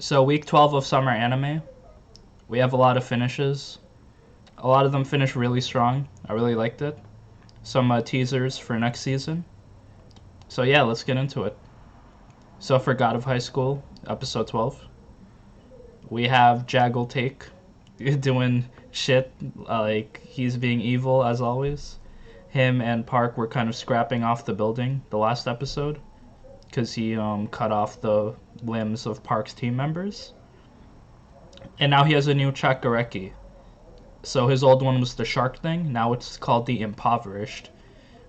So week 12 of summer anime, we have a lot of finishes. A lot of them finish really strong. I really liked it. Some teasers for next season. So yeah, let's get into it. So for God of High School, episode 12, we have Jaggle Take doing shit like he's being evil as always. Him and Park were kind of scrapping off the building the last episode because he cut off the limbs of Park's team members. And now he has a new Chakareki. So his old one was the shark thing. Now it's called the Impoverished,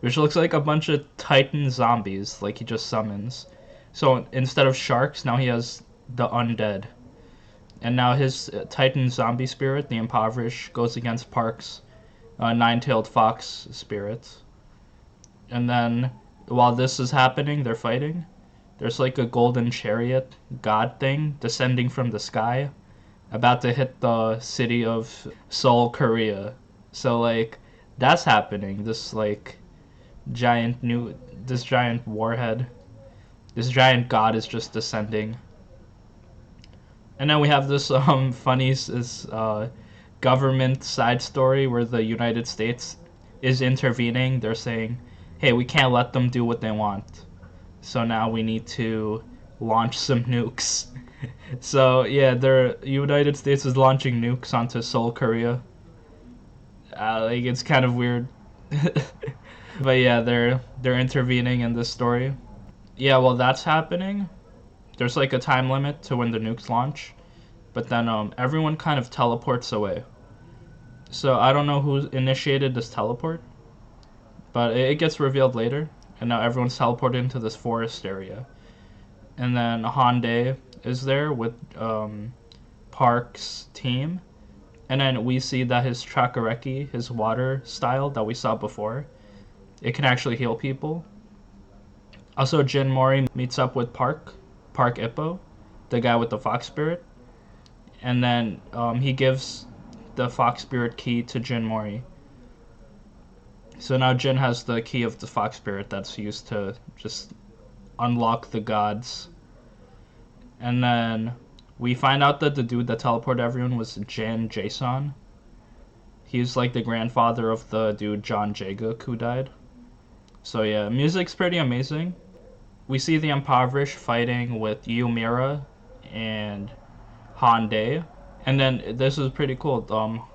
which looks like a bunch of Titan zombies, like he just summons. So instead of sharks, now he has the undead. And now his Titan zombie spirit, the Impoverished, goes against Park's nine-tailed fox spirit. And then while this is happening, they're fighting. There's like a golden chariot god thing descending from the sky, about to hit the city of Seoul, Korea. So like that's happening. This like this giant warhead, this giant god is just descending. And then we have this funny government side story where the United States is intervening. They're saying, "Hey, we can't let them do what they want. So now we need to launch some nukes." So yeah, the United States is launching nukes onto Seoul, Korea. Like it's kind of weird, but yeah, they're intervening in this story. Yeah, while that's happening, there's like a time limit to when the nukes launch, but then everyone kind of teleports away. So I don't know who initiated this teleport, but it gets revealed later, and now everyone's teleported into this forest area. And then Hyundai is there with Park's team. And then we see that his Chakareki, his water style that we saw before, it can actually heal people. Also, Jin Mori meets up with Park Ippo, the guy with the fox spirit. And then he gives the fox spirit key to Jin Mori. So now Jin has the key of the fox spirit that's used to just unlock the gods. And then we find out that the dude that teleported everyone was Jan Jason. He's like the grandfather of the dude John Jagook who died. So yeah, music's pretty amazing. We see the Impoverished fighting with Yumira and Hyundai. And then this is pretty cool.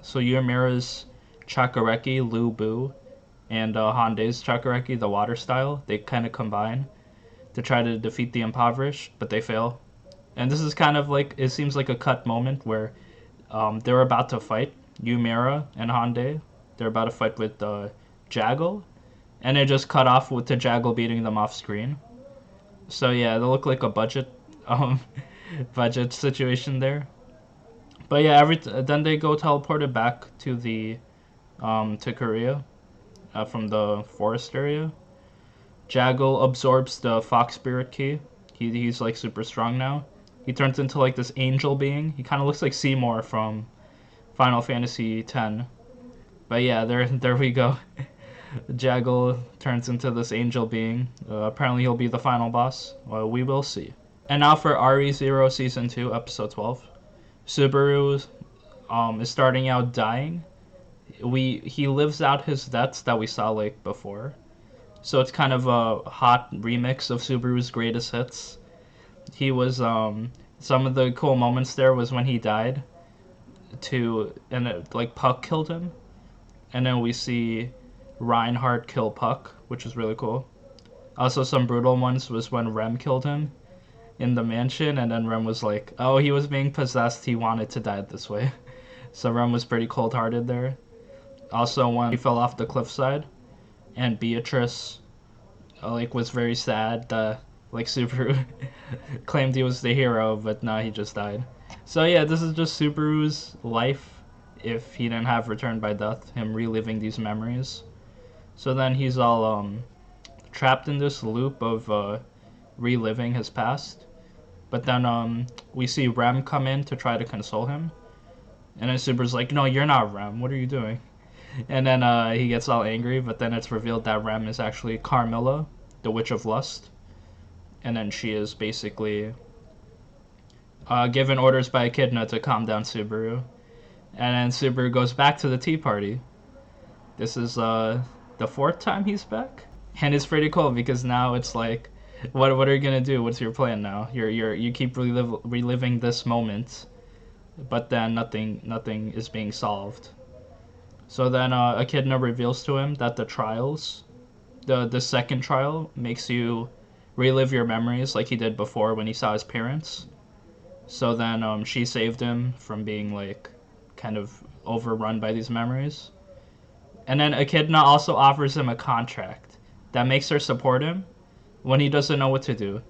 So Yumira's Chakareki, Lu Bu, and Hyundai's Chakareki, the water style, they kind of combine to try to defeat the Impoverished, but they fail. And this is kind of like, it seems like a cut moment where they're about to fight, Yumira and Hyundai. They're about to fight with Jaggle, and they just cut off with the Jaggle beating them off screen. So yeah, they look like a budget budget situation there. But yeah, then they go teleported back to the to Korea from the forest area. Jaggle absorbs the fox spirit key. He's like super strong now. He turns into like this angel being. He kind of looks like Seymour from Final Fantasy X. But yeah, there we go. Jaggle turns into this angel being. Apparently he'll be the final boss. Well, we will see. And now for RE0 Season 2, Episode 12. Subaru is starting out dying. He lives out his deaths that we saw like before. So it's kind of a hot remix of Subaru's greatest hits. He was some of the cool moments there was when he died like Puck killed him. And then we see Reinhardt kill Puck, which was really cool. Also some brutal ones was when Rem killed him in the mansion, and then Rem was like, oh, he was being possessed, he wanted to die this way. So Rem was pretty cold-hearted there. Also when he fell off the cliffside and Beatrice like was very sad, like Subaru claimed he was the hero, but no, he just died. So yeah, this is just Subaru's life if he didn't have Return by Death, him reliving these memories. So then he's all trapped in this loop of reliving his past. But then we see Rem come in to try to console him. And then Subaru's like, no, you're not Rem, what are you doing? And then he gets all angry, but then it's revealed that Rem is actually Carmilla, the Witch of Lust. And then she is basically given orders by Echidna to calm down Subaru. And then Subaru goes back to the tea party. This is the 4th time he's back, and it's pretty cool because now it's like, what are you gonna do? What's your plan now? You keep reliving this moment, but then nothing is being solved. So then Echidna reveals to him that the trials, the second trial, makes you relive your memories like he did before when he saw his parents. So then she saved him from being like kind of overrun by these memories. And then Echidna also offers him a contract that makes her support him when he doesn't know what to do.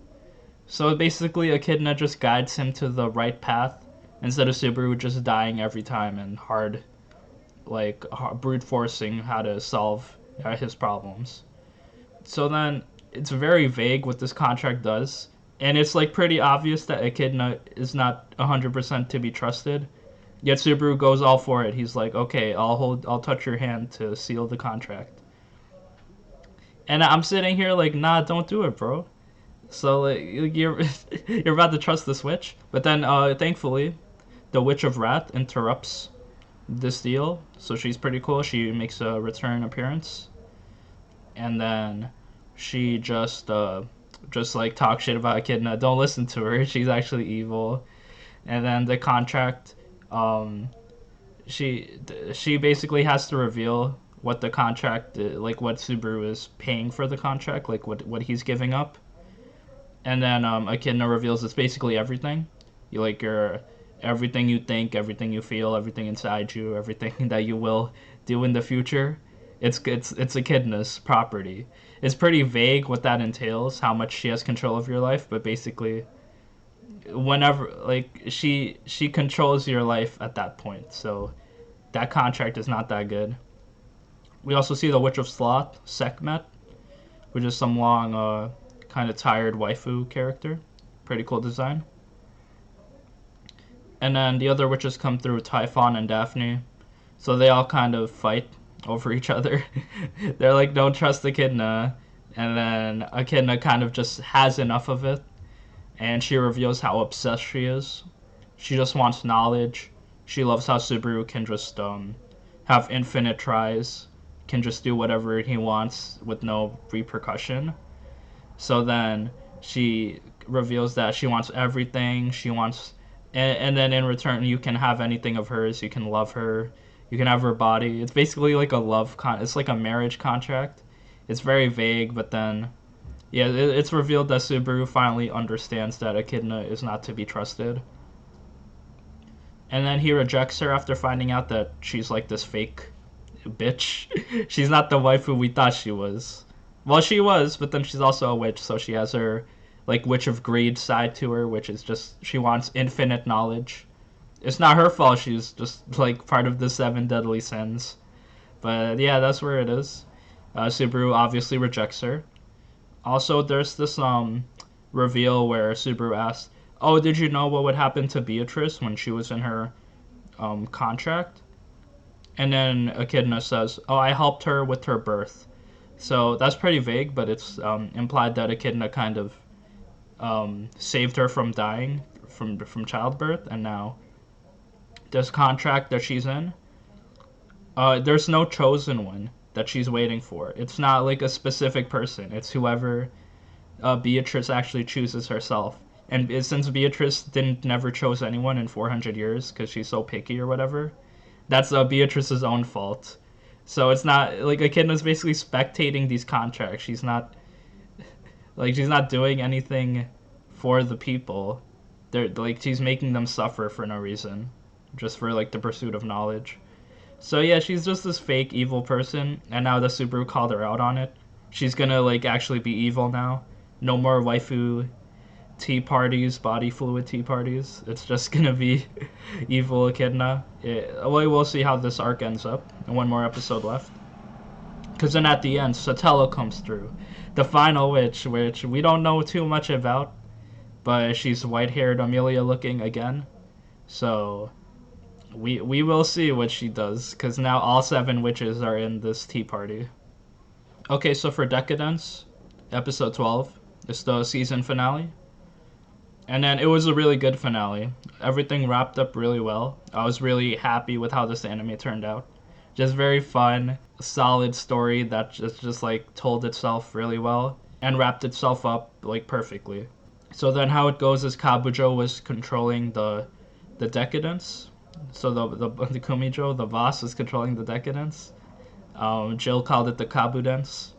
So basically Echidna just guides him to the right path instead of Subaru just dying every time and brute forcing how to solve his problems. So then it's very vague what this contract does, and it's like pretty obvious that Echidna is not 100% to be trusted. Yet Subaru goes all for it. He's like, okay, I'll touch your hand to seal the contract. And I'm sitting here like, nah, don't do it, bro. So like, you're you're about to trust this witch, but then thankfully, the Witch of Wrath interrupts this deal, so she's pretty cool. She makes a return appearance, and then she just like talks shit about Echidna. Don't listen to her. She's actually evil. And then the contract, she basically has to reveal what the contract, like what Subaru is paying for the contract, like what he's giving up. And then Echidna reveals it's basically everything. Your everything you think, everything you feel, everything inside you, everything that you will do in the future. It's Echidna's property. It's pretty vague what that entails, how much she has control of your life, but basically whenever like she controls your life at that point. So that contract is not that good. We also see the Witch of Sloth, Sekhmet, which is some long kind of tired waifu character. Pretty cool design. And then the other witches come through, Typhon and Daphne. So they all kind of fight over each other. They're like, don't trust Echidna. And then Echidna kind of just has enough of it. And she reveals how obsessed she is. She just wants knowledge. She loves how Subaru can just have infinite tries. Can just do whatever he wants with no repercussion. So then she reveals that she wants everything. She wants... And then in return, you can have anything of hers. You can love her. You can have her body. It's basically like a it's like a marriage contract. It's very vague, but then, yeah, it's revealed that Subaru finally understands that Echidna is not to be trusted. And then he rejects her after finding out that she's like this fake bitch. She's not the waifu we thought she was. Well, she was, but then she's also a witch, so she has her like Witch of Greed side to her, which is just she wants infinite knowledge. It's not her fault. She's just like part of the 7 deadly sins. But yeah, that's where it is. Subaru obviously rejects her. Also, there's this reveal where Subaru asks, "Oh, did you know what would happen to Beatrice when she was in her contract?" And then Echidna says, "Oh, I helped her with her birth." So that's pretty vague, but it's implied that Echidna kind of saved her from dying from childbirth, and now this contract that she's in, there's no chosen one that she's waiting for. It's not like a specific person. It's whoever Beatrice actually chooses herself. And since Beatrice never chose anyone in 400 years because she's so picky or whatever, that's Beatrice's own fault. So it's not like Echidna's basically spectating these contracts. She's not doing anything for the people. They're like she's making them suffer for no reason, just for like the pursuit of knowledge. So yeah, she's just this fake evil person, and now the Subaru called her out on it. She's gonna like actually be evil now. No more waifu tea parties, body fluid tea parties. It's just gonna be evil Echidna. We'll see how this arc ends up. And one more episode left. Because then at the end, Satella comes through. The final witch, which we don't know too much about, but she's white-haired Amelia looking again. So we will see what she does, because now all 7 witches are in this tea party. Okay, so for Deca-Dence, episode 12, it's the season finale. And then it was a really good finale. Everything wrapped up really well. I was really happy with how this anime turned out. Just very fun, solid story that just like told itself really well and wrapped itself up like perfectly. So then how it goes is Kabujo was controlling the Deca-Dence. So the Kumijo, the boss, was controlling the Deca-Dence. Jill called it the Kabu-Dence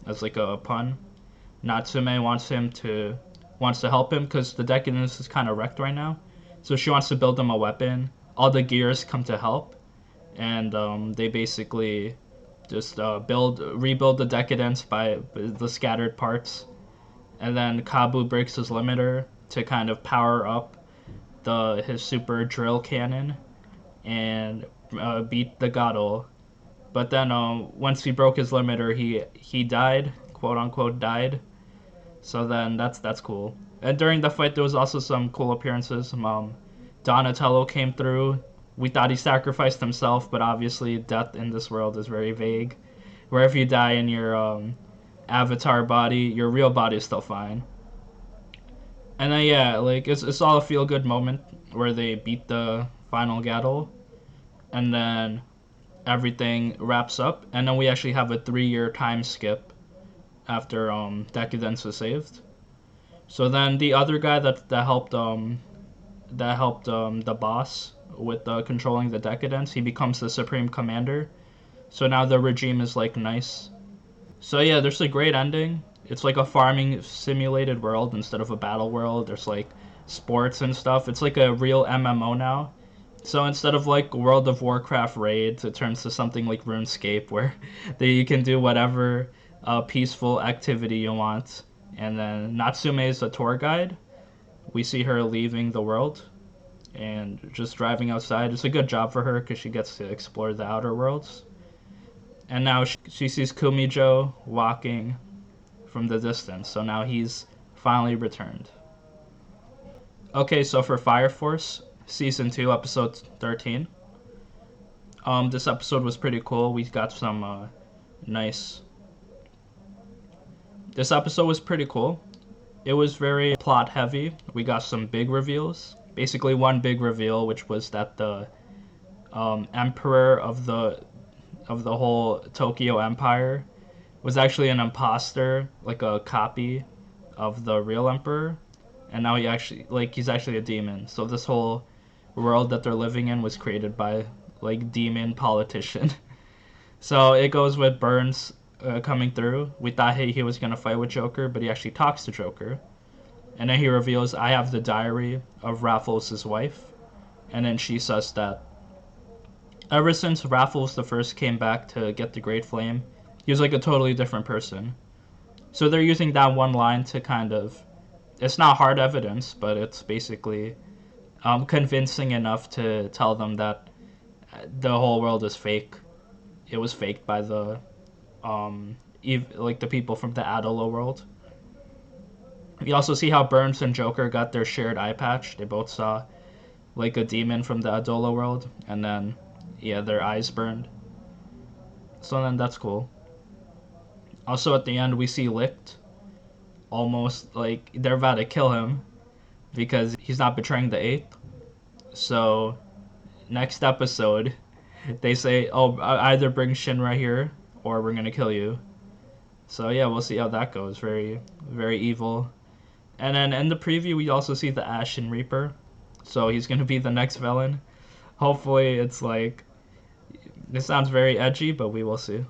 as like a pun. Natsume wants to help him because the Deca-Dence is kind of wrecked right now. So she wants to build him a weapon. All the gears come to help, and they basically just rebuild the Deca-Dence by the scattered parts. And then Kabu breaks his limiter to kind of power up his super drill cannon and beat the Gado. But then once he broke his limiter, he died, quote unquote died. So then that's cool. And during the fight, there was also some cool appearances. Donatello came through. We thought he sacrificed himself, but obviously death in this world is very vague. Where if you die in your avatar body, your real body is still fine. And then yeah, like it's all a feel good moment where they beat the final Gaddle, and then everything wraps up, and then we actually have a 3-year time skip after Deca-Dence was saved. So then the other guy that helped the boss with controlling the Deca-Dence, he becomes the supreme commander. So now the regime is like nice. So yeah, there's a great ending. It's like a farming simulated world instead of a battle world. There's like sports and stuff. It's like a real MMO now. So instead of like World of Warcraft raids, it turns to something like RuneScape where you can do whatever peaceful activity you want. And then Natsume is a tour guide. We see her leaving the world and just driving outside. It's a good job for her because she gets to explore the outer worlds. And now she sees Kumijo walking from the distance. So now he's finally returned. Okay, so for Fire Force, Season 2, Episode 13. This episode was pretty cool. We got some nice... This episode was pretty cool. It was very plot heavy. We got some big reveals. Basically one big reveal, which was that the emperor of the whole Tokyo Empire was actually an imposter, like a copy of the real emperor. And now he's actually a demon. So this whole world that they're living in was created by like demon politician. So it goes with Burns coming through. We thought he was gonna fight with Joker, but he actually talks to Joker. And then he reveals, I have the diary of Raffles' wife. And then she says that ever since Raffles the First came back to get the Great Flame, he was like a totally different person. So they're using that one line to kind of, it's not hard evidence, but it's basically convincing enough to tell them that the whole world is fake. It was faked by the the people from the Adolo world. You also see how Burns and Joker got their shared eye patch. They both saw like a demon from the Adolo world, and then yeah, their eyes burned. So then that's cool. Also at the end we see Licht. Almost like they're about to kill him because he's not betraying the 8th. So next episode they say, oh, either bring Shinra here or we're gonna kill you. So yeah, we'll see how that goes. Very, very evil. And then in the preview we also see the Ashen Reaper. So he's gonna be the next villain. Hopefully it's like, this sounds very edgy, but we will see.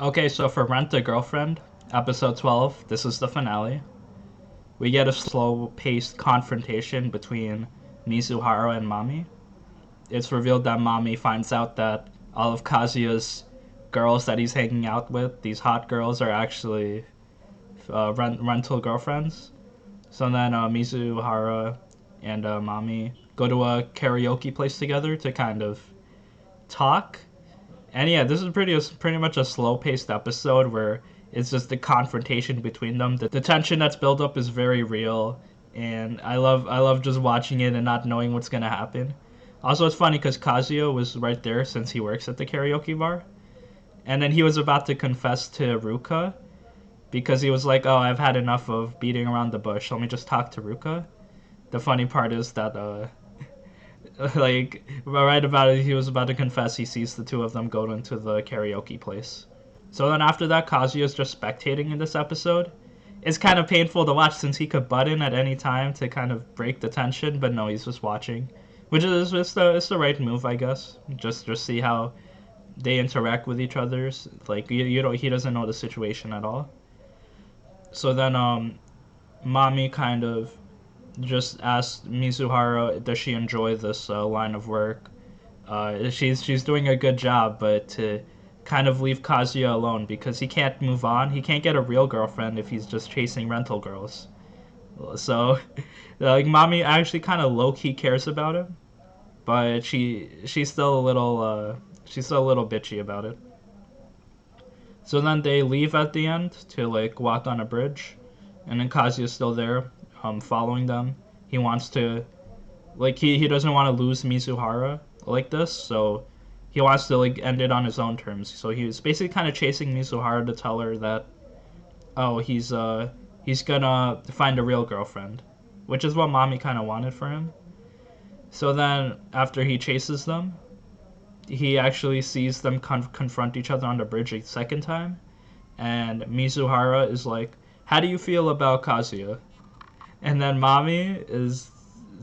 Okay, so for Rent a Girlfriend, Episode 12, this is the finale. We get a slow-paced confrontation between Mizuhara and Mami. It's revealed that Mami finds out that all of Kazuya's girls that he's hanging out with, these hot girls, are actually rental girlfriends. So then Mizuhara and Mami go to a karaoke place together to kind of talk. And yeah, this is pretty much a slow-paced episode where it's just the confrontation between them. The tension that's built up is very real, and I love just watching it and not knowing what's gonna happen. Also, it's funny because Kazuya was right there since he works at the karaoke bar, and then he was about to confess to Ruka because he was like, "Oh, I've had enough of beating around the bush. Let me just talk to Ruka." the funny part is that like right about it, he was about to confess. He sees the two of them go into the karaoke place. So then after that, Kazuya is just spectating in this episode. It's kind of painful to watch since he could butt in at any time to kind of break the tension, but no, he's just watching, which is it's the right move, I guess. Just see how they interact with each other. Like you know, he doesn't know the situation at all. So then Mami kind of just asked Mizuhara, does she enjoy this line of work? She's doing a good job, but to kind of leave Kazuya alone because he can't move on. He can't get a real girlfriend if he's just chasing rental girls. So, like, Mami actually kind of low key cares about him, but she's still a little bitchy about it. So then they leave at the end to like walk on a bridge, and then Kazuya's still there, following them. He wants to, like, he doesn't want to lose Mizuhara like this, so he wants to like end it on his own terms. So he was basically kind of chasing Mizuhara to tell her that, oh, he's gonna find a real girlfriend, which is what Mami kind of wanted for him. So then after he chases them, he actually sees them confront each other on the bridge a second time, and Mizuhara is like, "How do you feel about Kazuya?" And then Mami is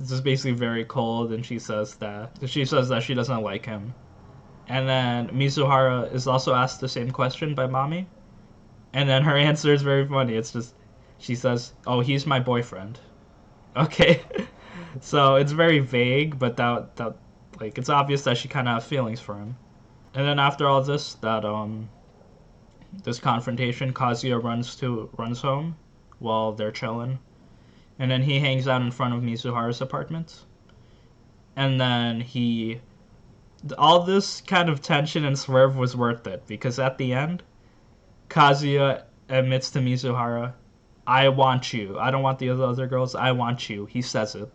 just basically very cold, and she says that she doesn't like him. And then Mizuhara is also asked the same question by Mami, and then her answer is very funny. It's just she says, "Oh, he's my boyfriend." Okay, so it's very vague, but that like it's obvious that she kind of has feelings for him. And then after all this, this confrontation, Kazuya runs home while they're chilling, and then he hangs out in front of Mizuhara's apartment. And then all this kind of tension and swerve was worth it because at the end, Kazuya admits to Mizuhara, "I want you. I don't want the other girls. I want you." He says it,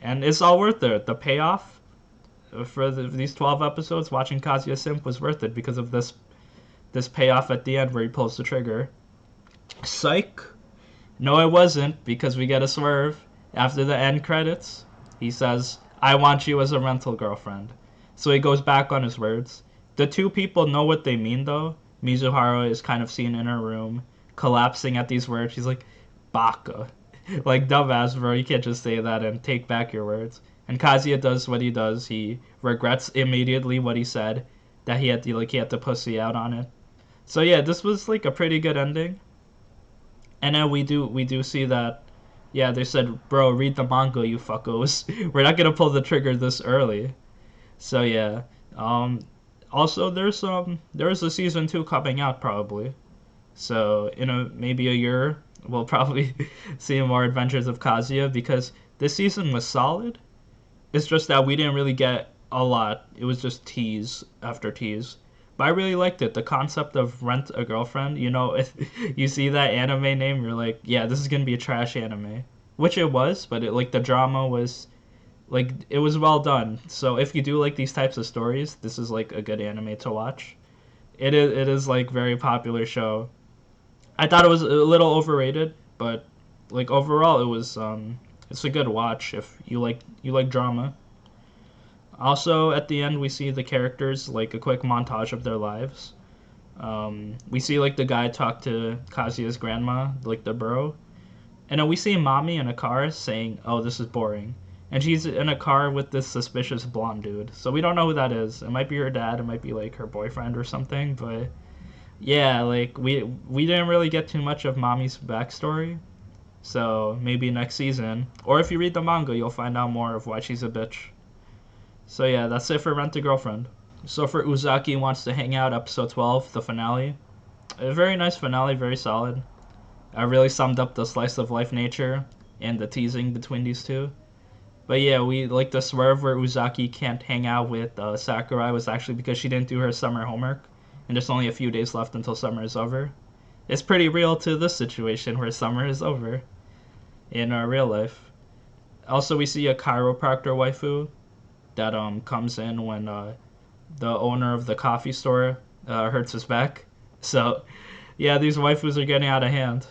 and it's all worth it. The payoff for these 12 episodes, watching Kazuya simp was worth it because of this payoff at the end where he pulls the trigger. Psych. No, it wasn't, because we get a swerve after the end credits. He says, "I want you as a rental girlfriend." So he goes back on his words. The two people know what they mean, though. Mizuhara is kind of seen in her room, collapsing at these words. She's like, "Baka." Like, dumbass, bro. You can't just say that and take back your words. And Kazuya does what he does. He regrets immediately what he said, that he had to pussy out on it. So yeah, this was like a pretty good ending. And then we do see that, yeah, they said, "Bro, read the manga, you fuckos. We're not gonna pull the trigger this early." So yeah. Also, there's a season 2 coming out probably. So in maybe a year, we'll probably see more adventures of Kazuya because this season was solid. It's just that we didn't really get a lot. It was just tease after tease. But I really liked it. The concept of rent a girlfriend. If you see that anime name, you're like, yeah, this is gonna be a trash anime. Which it was, but the drama was like it was well done. So if you do like these types of stories, this is like a good anime to watch. It is like very popular show. I thought it was a little overrated, but like overall it was it's a good watch if you like drama. Also, at the end, we see the characters, like a quick montage of their lives. We see like the guy talk to Kazuya's grandma, like the bro, and then we see Mami in a car saying, "Oh, this is boring," and she's in a car with this suspicious blonde dude. So we don't know who that is. It might be her dad. It might be like her boyfriend or something. But yeah, like we didn't really get too much of Mami's backstory. So maybe next season, or if you read the manga, you'll find out more of why she's a bitch. So yeah, that's it for Rent a Girlfriend. So for Uzaki Wants to Hang Out, episode 12, the finale. A very nice finale, very solid. I really summed up the slice of life nature and the teasing between these two. But yeah, we like the swerve where Uzaki can't hang out with Sakurai was actually because she didn't do her summer homework, and there's only a few days left until summer is over. It's pretty real to this situation where summer is over in our real life. Also, we see a chiropractor waifu that comes in when the owner of the coffee store hurts his back. So yeah, these waifus are getting out of hand.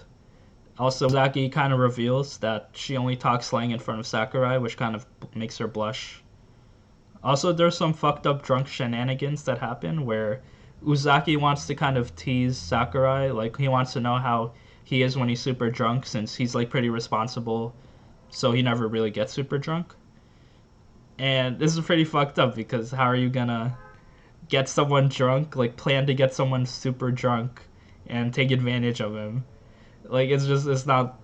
Also, Uzaki kind of reveals that she only talks slang in front of Sakurai, which kind of makes her blush. Also, there's some fucked up drunk shenanigans that happen where Uzaki wants to kind of tease Sakurai, like he wants to know how he is when he's super drunk since he's like pretty responsible, so he never really gets super drunk. And this is pretty fucked up because how are you gonna get someone drunk, like plan to get someone super drunk and take advantage of him? Like it's not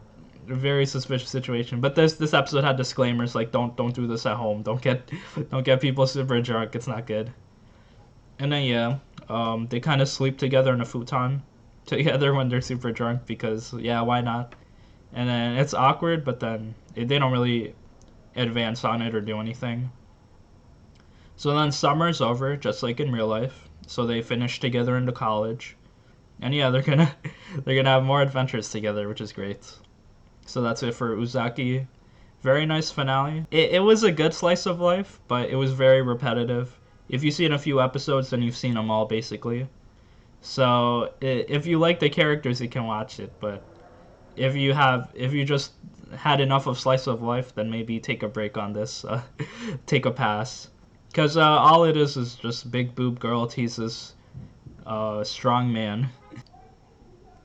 a very suspicious situation. But this episode had disclaimers like don't do this at home. Don't get people super drunk. It's not good. And then yeah, they kind of sleep together in a futon together when they're super drunk because yeah, why not? And then it's awkward, but then they don't really advance on it or do anything. So then summer's over, just like in real life. So they finish together into college, and yeah, they're gonna have more adventures together, which is great. So that's it for Uzaki. Very nice finale. It was a good slice of life, but it was very repetitive. If you've seen a few episodes, then you've seen them all basically. So if you like the characters, you can watch it. But if you just had enough of slice of life, then maybe take a break on this. Take a pass. Because all it is just big boob girl teases strong man.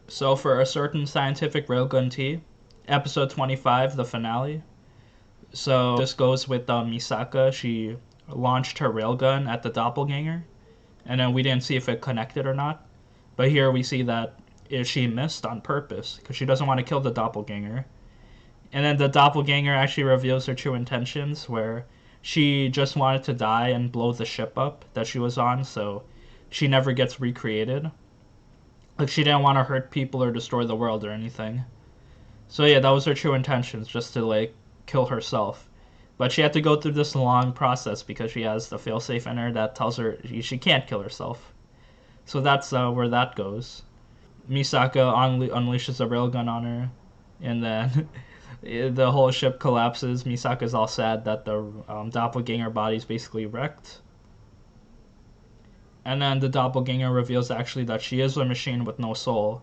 So for a certain scientific railgun tea, episode 25, the finale. So this goes with Misaka. She launched her railgun at the doppelganger, and then we didn't see if it connected or not. But here we see that she missed on purpose because she doesn't want to kill the doppelganger. And then the doppelganger actually reveals her true intentions, where she just wanted to die and blow the ship up that she was on, so she never gets recreated. Like, she didn't want to hurt people or destroy the world or anything. So yeah, that was her true intentions, just to, like, kill herself. But she had to go through this long process because she has the failsafe in her that tells her she can't kill herself. So that's where that goes. Misaka unleashes a railgun on her, and then the whole ship collapses. Misaka's all sad that the doppelganger body's basically wrecked. And then the doppelganger reveals actually that she is a machine with no soul.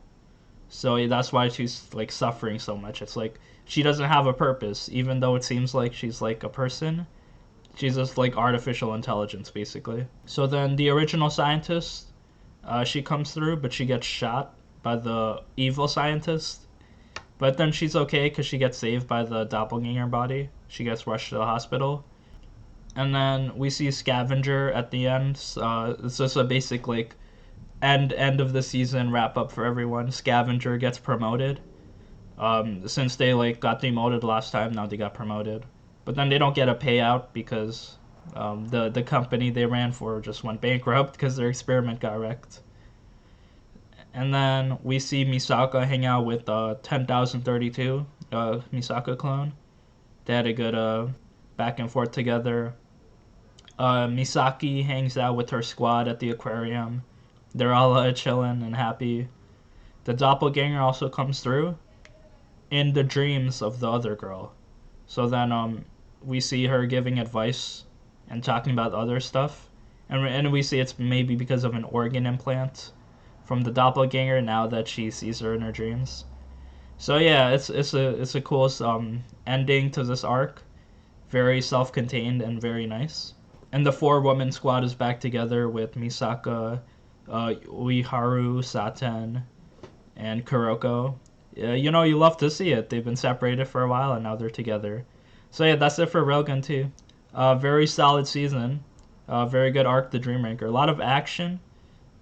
So that's why she's like suffering so much. It's like she doesn't have a purpose, even though it seems like she's like a person. She's just like artificial intelligence, basically. So then the original scientist, she comes through, but she gets shot by the evil scientist. But then she's okay because she gets saved by the doppelganger body. She gets rushed to the hospital. And then we see Scavenger at the end. It's just a basic like end of the season wrap up for everyone. Scavenger gets promoted. Since they like got demoted last time, now they got promoted. But then they don't get a payout because the company they ran for just went bankrupt because their experiment got wrecked. And then we see Misaka hang out with 10,032, Misaka clone. They had a good back and forth together. Misaki hangs out with her squad at the aquarium. They're all chilling and happy. The doppelganger also comes through in the dreams of the other girl. So then we see her giving advice and talking about other stuff. And we see it's maybe because of an organ implant from the doppelganger now that she sees her in her dreams. So yeah, it's a cool ending to this arc. Very self-contained and very nice. And the 4-woman squad is back together with Misaka, Uiharu, Saten, and Kuroko. You know, you love to see it. They've been separated for a while and now they're together. So yeah, that's it for Railgun 2. Very solid season. Very good arc, The Dream Ranker. A lot of action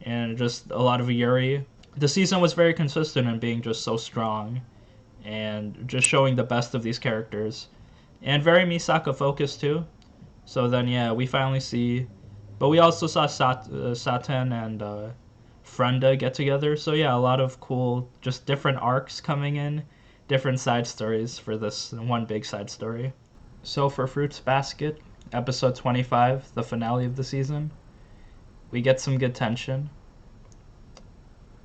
and just a lot of Yuri. The season was very consistent in being just so strong and just showing the best of these characters. And very Misaka focused too. So then yeah, we finally see, but we also saw Saten and Frenda get together. So yeah, a lot of cool, just different arcs coming in, different side stories for this one big side story. So for Fruits Basket, episode 25, the finale of the season, we get some good tension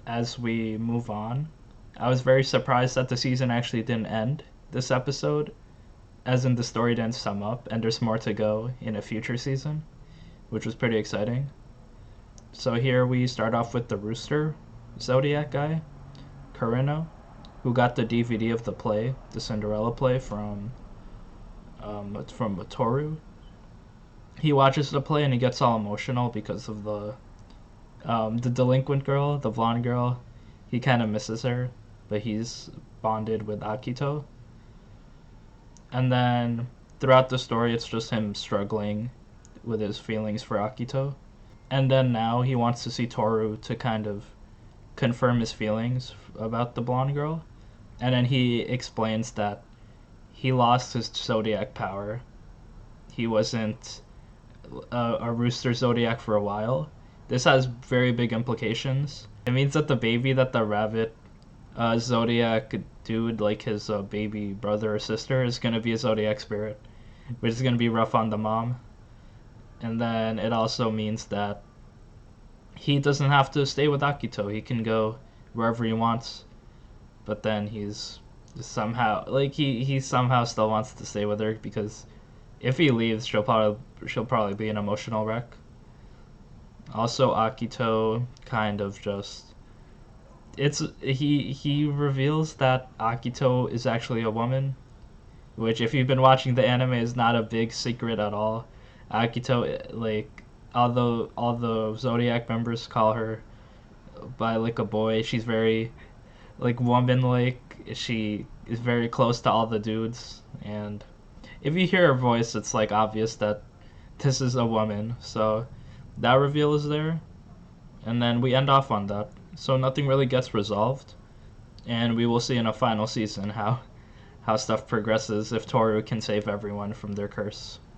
as we move on. I was very surprised that the season actually didn't end this episode, as in the story didn't sum up, and there's more to go in a future season, which was pretty exciting. So here we start off with the Rooster Zodiac guy, Kurino. who got the DVD of the play, the Cinderella play from Toaru. He watches the play and he gets all emotional because of the delinquent girl, the blonde girl. He kind of misses her, but he's bonded with Akito. And then throughout the story, it's just him struggling with his feelings for Akito. And then now he wants to see Toaru to kind of confirm his feelings about the blonde girl. And then he explains that he lost his zodiac power. He wasn't a rooster zodiac for a while. This has very big implications. It means that the baby that the rabbit zodiac dude, like his baby brother or sister, is going to be a zodiac spirit, which is going to be rough on the mom. And then it also means that he doesn't have to stay with Akito. He can go wherever he wants. But then he's somehow, like, he somehow still wants to stay with her, because if he leaves, she'll probably be an emotional wreck. Also, Akito kind of just, he reveals that Akito is actually a woman, which, if you've been watching the anime, is not a big secret at all. Akito, like, although all the Zodiac members call her by, like, a boy, she's very, like, woman-like. She is very close to all the dudes, and if you hear her voice, it's, like, obvious that this is a woman. So that reveal is there, and then we end off on that. So nothing really gets resolved, and we will see in a final season how stuff progresses, if Toaru can save everyone from their curse.